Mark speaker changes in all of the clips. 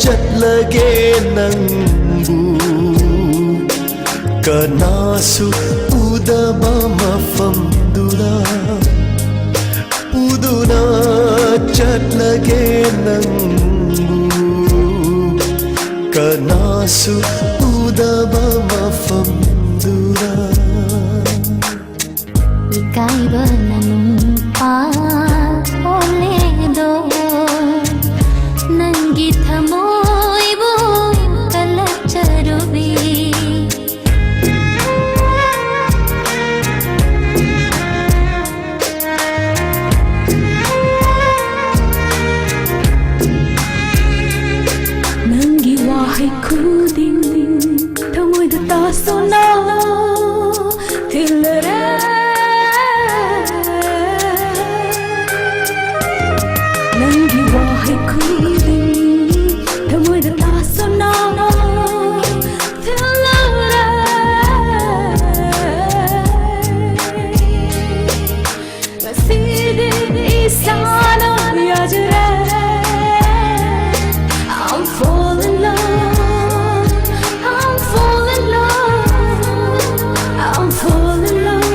Speaker 1: ಚಟ್ಲಗೆ ನಂಬು ಕನಾಸು ಉದಬ ಮಫಂದುಲ ಉದುನ ಚಟ್ಲಗೆ ನಂಬು ಕನಾಸು ಉದಬ ಮಫಂದುಲ
Speaker 2: ikaibananum pa oledo nangi thamoy bu kalacharubi nangi wahi khudin thamoy da ta sona thilra nangi wahi khudin thamoy da ta sona thilra naside isana yajra I'm falling love I'm falling love I'm falling love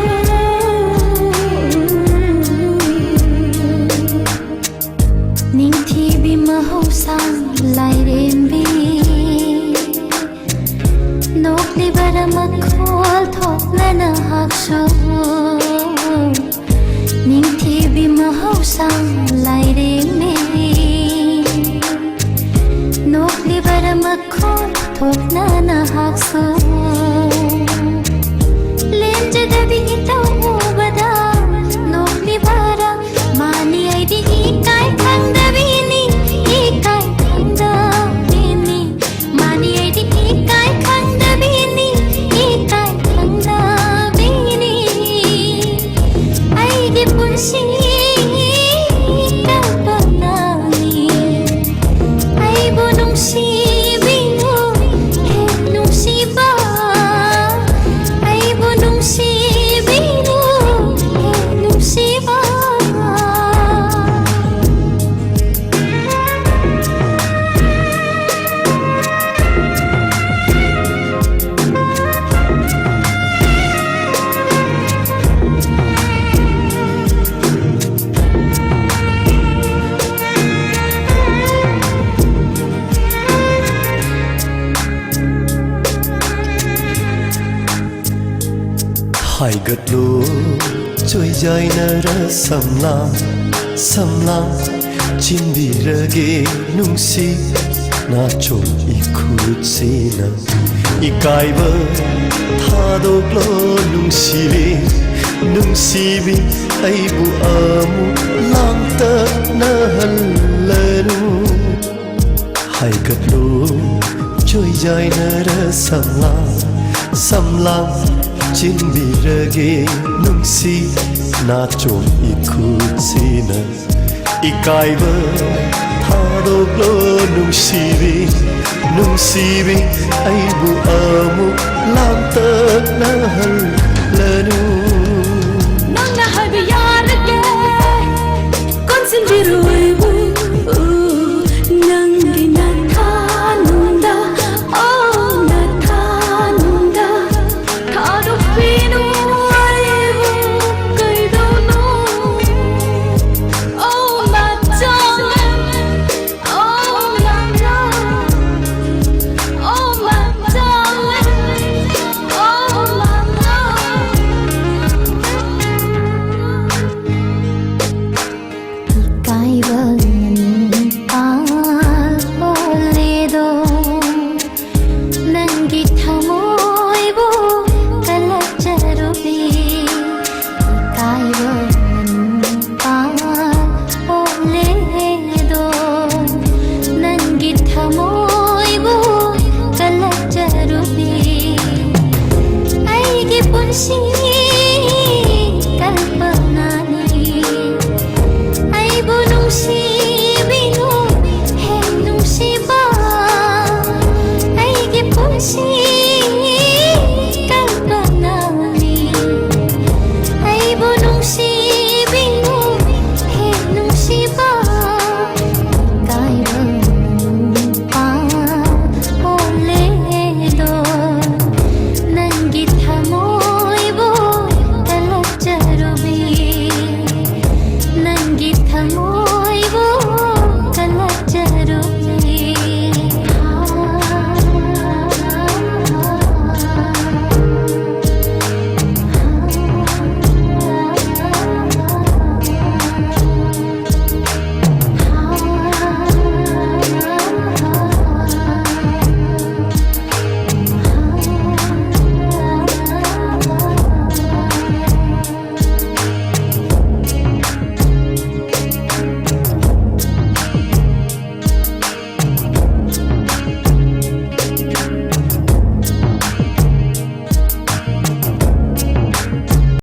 Speaker 2: ning thi bi mahausan lai rem bi nok li barama khol thok na hak so ning thi bi mahausan lai rem bi nok li barama khol thok na hak so lenje da bi ta ubada nok li bara mani ai di kai khang da bi ni kai khang da bi ni mani ai di kai khang da bi ni kai khang da bi ni ai di punsi ka pa na ni ai bu nung si bi nu he nung si ba ai bu nung si bi nu he nung si ba
Speaker 1: hai gật lô trôi dài nở ra samla chin bi rage nung si na chom ikut si na ikaiba tha do lo nung si bi ai bu amu lang ta na hal lenu hai gật lô trôi dài nở ra samla chin bi rage nung si na chom ikut si na ikaiba tha do lo nung si bi ai bu amu lam ta na hal lenu